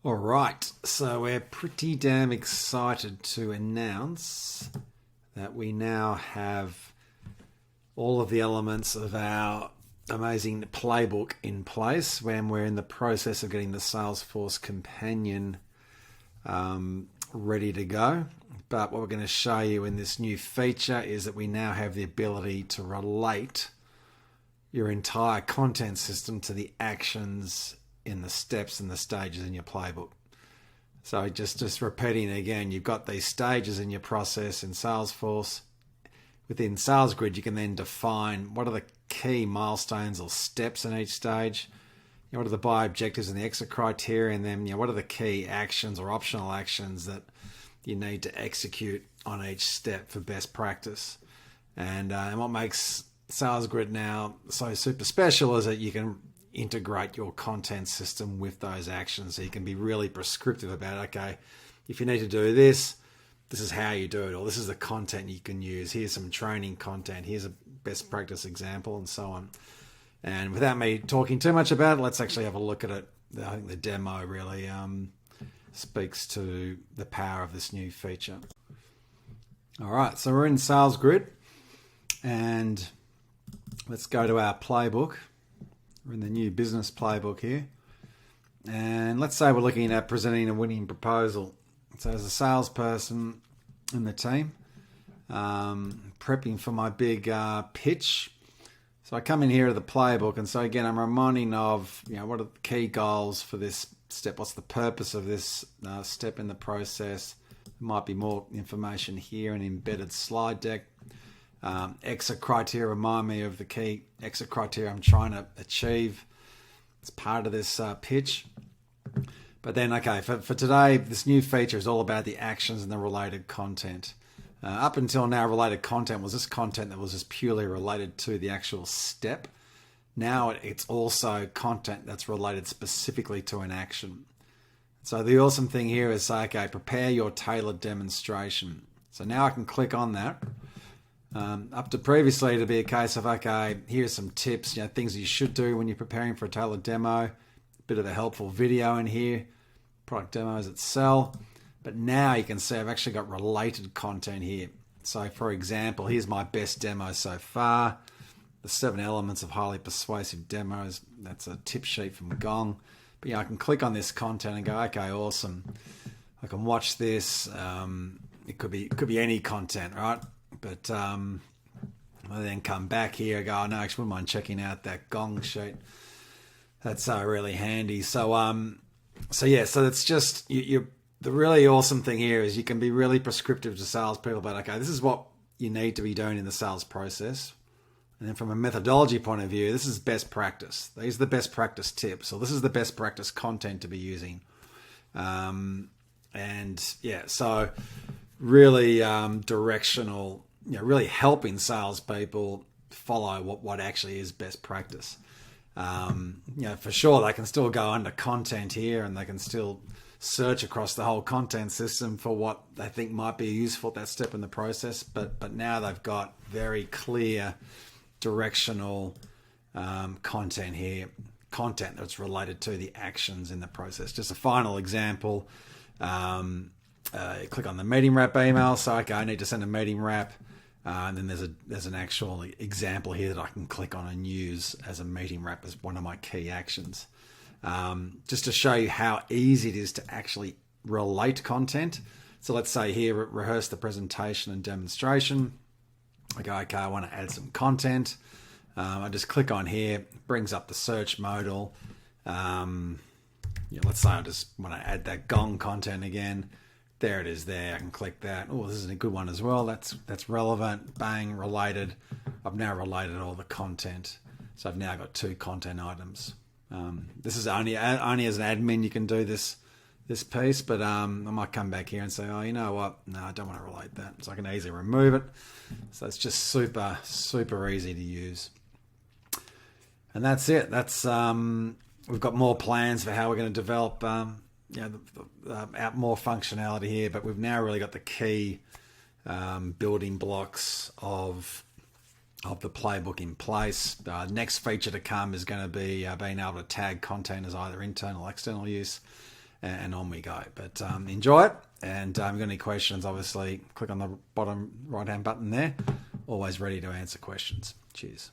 All right, so we're pretty damn excited to announce that we now have all of the elements of our amazing playbook in place when we're in the process of getting the Salesforce companion ready to go. But what we're going to show you in this new feature is that we now have the ability to relate your entire content system to the actions in the steps and the stages in your playbook. So just repeating again, you've got these stages in your process in Salesforce. Within SalesGRID, you can then define what are the key milestones or steps in each stage. What are the buy objectives and the exit criteria, and then what are the key actions or optional actions that you need to execute on each step for best practice. And what makes SalesGRID now so super special is that you can integrate your content system with those actions, so you can be really prescriptive about, okay, if you need to do this, this is how you do it, or this is the content you can use, here's some training content, here's a best practice example, and so on. And without me talking too much about it, let's actually have a look at it. I think the demo really speaks to the power of this new feature. All right, so we're in SalesGRID, and let's go to our playbook. We're in the new business playbook here. And let's say we're looking at presenting a winning proposal. So as a salesperson in the team, prepping for my big pitch. So I come in here to the playbook, and so again, I'm reminding of, what are the key goals for this step? What's the purpose of this step in the process? There might be more information here, an embedded slide deck. Exit criteria remind me of the key exit criteria I'm trying to achieve. It's part of this pitch. But then, okay, for today, this new feature is all about the actions and the related content. Up until now, related content was this content that was just purely related to the actual step. Now it's also content that's related specifically to an action. So the awesome thing here is say, okay, prepare your tailored demonstration. So now I can click on that. Up to previously to be a case of, okay, here's some tips, things you should do when you're preparing for a tailored demo. A bit of a helpful video in here, product demos that sell. But now you can see I've actually got related content here. So for example, here's my best demo so far. The 7 elements of highly persuasive demos. That's a tip sheet from Gong. But I can click on this content and go, okay, awesome. I can watch this. It could be any content, right? But I then come back here and go, oh, no, actually wouldn't mind checking out that Gong sheet. That's really handy. So it's just, the really awesome thing here is you can be really prescriptive to salespeople about, okay, this is what you need to be doing in the sales process. And then from a methodology point of view, this is best practice. These are the best practice tips. So this is the best practice content to be using. So really directional, really helping salespeople follow what actually is best practice. For sure, they can still go under content here, and they can still search across the whole content system for what they think might be useful at that step in the process. But now they've got very clear directional content here, content that's related to the actions in the process. Just a final example. Click on the meeting wrap email. So, okay, I need to send a meeting wrap. And then there's an actual example here that I can click on and use as a meeting wrap as one of my key actions. Just to show you how easy it is to actually relate content. So let's say here, rehearse the presentation and demonstration. I go, okay, I want to add some content. I just click on here, brings up the search modal. Let's say I just want to add that Gong content again. There it is there. I can click that. Oh, this is a good one as well. That's relevant. Bang, related. I've now related all the content. So I've now got 2 content items. This is only as an admin you can do this piece, but I might come back here and say, oh, you know what? No, I don't want to relate that. So I can easily remove it. So it's just super, super easy to use. And that's it. We've got more plans for how we're going to develop out more functionality here, but we've now really got the key building blocks of the playbook in place. Next feature to come is going to be being able to tag content as either internal or external use. and on we go. But enjoy it. And if you've got any questions, obviously click on the bottom right-hand button there. Always ready to answer questions. Cheers.